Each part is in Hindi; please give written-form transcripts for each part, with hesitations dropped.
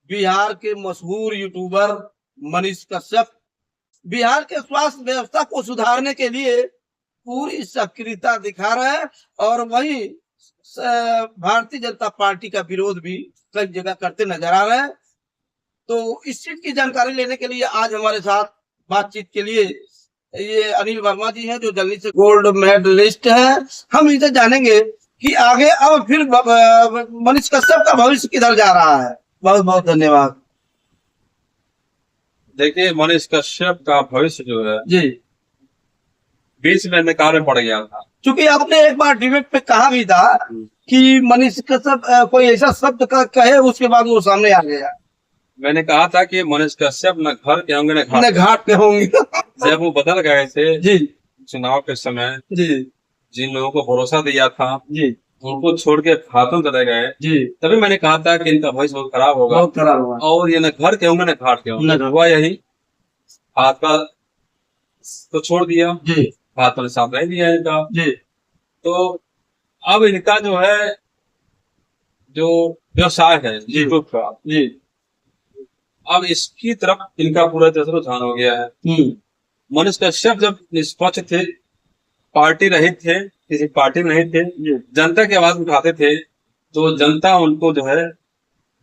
बिहार के मशहूर यूट्यूबर मनीष कश्यप बिहार के स्वास्थ्य व्यवस्था को सुधारने के लिए पूरी सक्रियता दिखा रहे हैं और वहीं भारतीय जनता पार्टी का विरोध भी कई जगह करते नजर आ रहे हैं। तो इस चीज की जानकारी लेने के लिए आज हमारे साथ बातचीत के लिए ये अनिल वर्मा जी हैं, जो दिल्ली से गोल्ड मेडलिस्ट हैं। हम इनसे जानेंगे कि आगे अब फिर मनीष कश्यप का भविष्य किधर जा रहा है। बहुत बहुत धन्यवाद। देखिए, मनीष कश्यप का भविष्य जो है जी, बीच में अंधकार में पड़ गया था। क्योंकि आपने एक बार डिबेट पे कहा भी था कि मनीष कश्यप कोई ऐसा शब्द कहे, उसके बाद वो सामने आ गया। मैंने कहा था कि मनीष कश्यप न घर के होंगे न घाट के होंगे। जब वो बदल गए थे जी, चुनाव के समय, जी, जिन लोगों को भरोसा दिया था जी, उनको छोड़ के खातों चले गए, जी, तभी मैंने कहा था कि इनका भविष्य बहुत खराब होगा, बहुत खराब होगा। और ये न घर के होंगे न घाट के होंगे। हुआ यही, भाजपा तो छोड़ दिया, जी, भाजपा ने साथ नहीं दिया इनका। जी, तो अब इनका जो है जो व्यवसाय है यूट्यूब का, जी, अब इसकी तरफ इनका पूरा तरह से रुझान हो गया है। मनीष कश्यप जब निष्पक्ष थे, पार्टी रहित थे, किसी पार्टी में नहीं थे, जनता की आवाज उठाते थे, तो जनता उनको जो है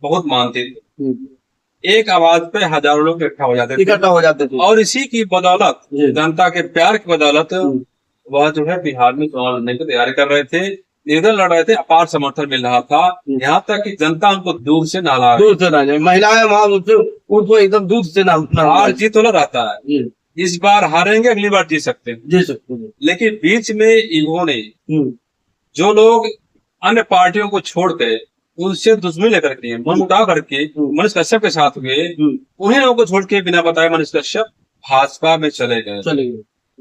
बहुत मानती थी। एक आवाज पे हजारों लोग इकट्ठा हो जाते थे। और इसी की बदौलत, जनता के प्यार की बदौलत, वह जो है बिहार में चुनाव लड़ने की तैयारी कर रहे थे, निर्दल लड़ रहे थे, अपार समर्थन मिल रहा था। यहाँ तक कि जनता उनको दूर से नाला, दूर से ना जाए, महिलाएं वहां उनको एकदम दूर से ना उठना। हार जीत वाला रहता है, इस बार हारेंगे, अगली बार जीत सकते हैं। लेकिन बीच में इन्होंने जो लोग अन्य पार्टियों को छोड़ के उनसे दुश्मनी लेकर के मनमुटाव करके मनीष कश्यप के साथ हुए, उन्हीं लोगों को छोड़ के बिना बताए मनीष कश्यप भाजपा में चले गए।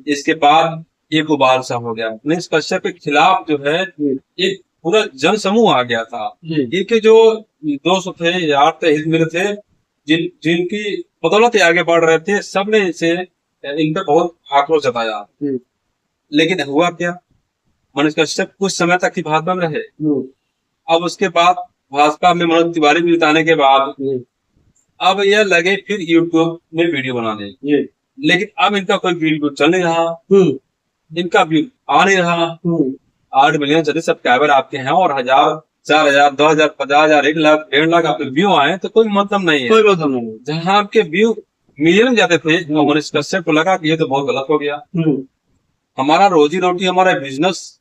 इसके बाद एक उबाल सा हो गया, मनीष कश्यप के खिलाफ जो है एक पूरा जन समूह आ गया था। इनके जो दोस्त थे, यार थे, हित मित्र थे, जिनकी बदौलत आगे बढ़ रहे थे, सबने इन पर बहुत आक्रोश जताया। लेकिन हुआ क्या, मनीष कश्यप कुछ समय तक ही भाजपा में रहे। अब उसके बाद भाजपा में मनोज तिवारी भी जिताने के बाद अब यह लगे फिर यूट्यूब में वीडियो बनाने। लेकिन अब इनका कोई वीडियो चल नहीं रहा, इनका व्यू आ नहीं रहा। 8 मिलियन से सब्सक्राइबर आपके हैं और 1000, 4000, 2000, 50,000, 1 लाख, 1.5 लाख आपके व्यू आए, तो कोई मतलब नहीं है। कोई मतलब नहीं। जहाँ आपके व्यू मिलियन जाते थे, तो मनीष कश्यप को लगा कि ये तो बहुत गलत हो गया, हमारा रोजी रोटी, हमारा बिजनेस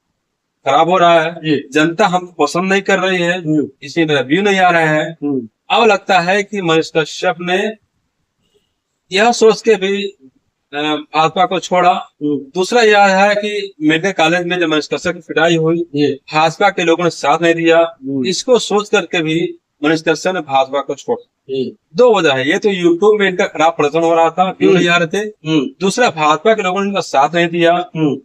खराब हो रहा है, जनता हमको पसंद नहीं कर रही है, इसलिए मेरा व्यू नहीं आ रहा है। अब लगता है कि मनीष कश्यप ने यह सोच के भी भाजपा को छोड़ा। दूसरा यह है कि मेडिकल कॉलेज में जब मनीष कश्यप की पिटाई हुई, भाजपा के लोगों ने साथ नहीं दिया, इसको सोच करके भी मनीष कश्यप ने भाजपा को छोड़ा। 2 वजह है, ये तो यूट्यूब में इनका खराब प्रदर्शन हो रहा था, व्यू नहीं आ रहे थे। दूसरा, भाजपा के लोगों ने इनका साथ नहीं दिया,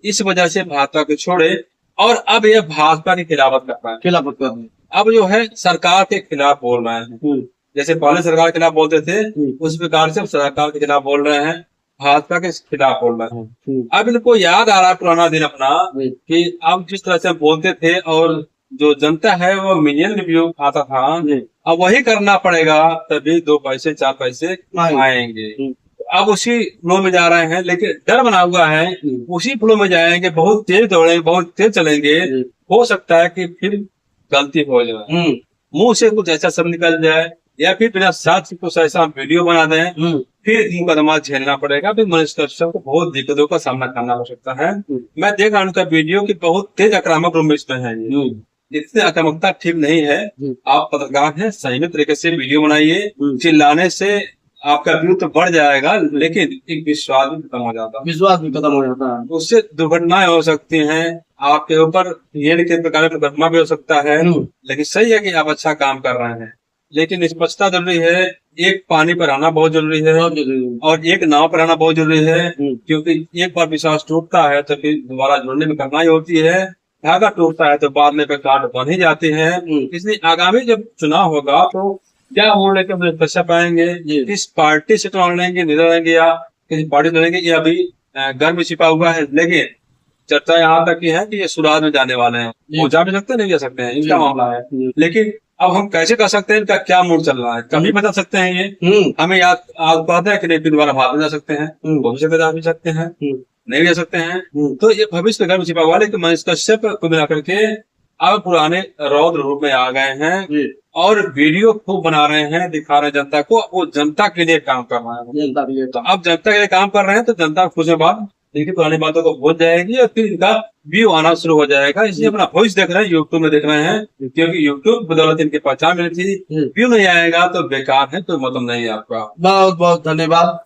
इस वजह से भाजपा को छोड़े। और अब ये भाजपा की खिलाफत कर रहे हैं, अब जो है सरकार के खिलाफ बोल रहे हैं। जैसे पहले सरकार के खिलाफ बोलते थे, उस प्रकार से सरकार के खिलाफ बोल रहे हैं, भाजपा के खिलाफ बोल रहे हैं। अब इनको याद आ रहा है पुराना दिन अपना, कि अब जिस तरह से बोलते थे और जो जनता है वो मिलियन रिव्यू आता था, अब वही करना पड़ेगा, तभी 2 पैसे 4 पैसे आएंगे। अब उसी फ्लो में जा रहे हैं, लेकिन डर बना हुआ है, उसी फ्लो में जाएंगे, बहुत तेज दौड़ेंगे, बहुत तेज चलेंगे, हो सकता है कि फिर गलती हो जाए, मुंह से कुछ ऐसा सब निकल जाए, या फिर बिना साथ कुछ ऐसा वीडियो बना दें, फिर इनका दिमाग झेलना पड़ेगा। फिर मनीष कश्यप को बहुत दिक्कतों का सामना करना हो सकता है। मैं देख रहा हूँ उनका वीडियो की बहुत तेज आक्रामक रूप में है, इतनी आक्रामकता ठीक नहीं है। आप पत्रकार हैं, सही में तरीके से वीडियो बनाइए, चिल्लाने से आपका व्यू तो बढ़ जाएगा, लेकिन एक विश्वास भी खत्म हो जाता है, उससे दुर्घटनाएं हो सकती हैं, आपके ऊपर ये प्रकार का घटना भी हो सकता है। लेकिन सही है कि आप अच्छा काम कर रहे हैं, लेकिन निष्पक्षता जरूरी है, एक पानी पर आना बहुत जरूरी है, और एक नाव पर आना बहुत जरूरी है, क्योंकि एक बार विश्वास टूटता है तो फिर दोबारा जुड़ने में कठिनाई होती है, धागा टूटता है तो बाद में गांठ बन ही जाती है। इसलिए आगामी जब चुनाव होगा तो क्या वो लेकर कश्यप आएंगे, किस पार्टी से चुनाव लड़ेंगे, लड़ेंगे या किसी पार्टी लड़ेंगे, ये अभी घर में छिपा हुआ है। लेकिन चर्चा यहाँ तक की है कि ये सुराज में जाने वाले हैं, वो जा भी सकते नहीं जा सकते हैं, इनका मामला है। लेकिन अब हम कैसे कर सकते हैं, इनका क्या मूड चल रहा है, कभी बता सकते हैं ये। हमें याद आज बात है कि नहीं, दोबारा भाग में जा सकते हैं, भविष्य में जा भी सकते हैं, नहीं भी जा सकते हैं। तो ये भविष्य के घर में छिपा हुआ है, लेकिन मनीष कश्यप को मिलाकर के अब पुराने रौद्र रूप में आ गए हैं और वीडियो खूब बना रहे हैं, दिखा रहे हैं जनता को, वो जनता के लिए काम कर रहे हैं। जनता के लिए तो अब जनता के लिए काम कर रहे हैं तो जनता कुछ देर बाद देखिए पुरानी बातों को भूल जाएगी और फिर इनका व्यू आना शुरू हो जाएगा। इसलिए अपना भविष्य देख रहे हैं, यूट्यूब में देख रहे हैं, क्योंकि यूट्यूब बदौलत इनकी पहचान मिली थी। व्यू नहीं आएगा तो बेकार है, तो मतलब नहीं है आपका। बहुत बहुत धन्यवाद।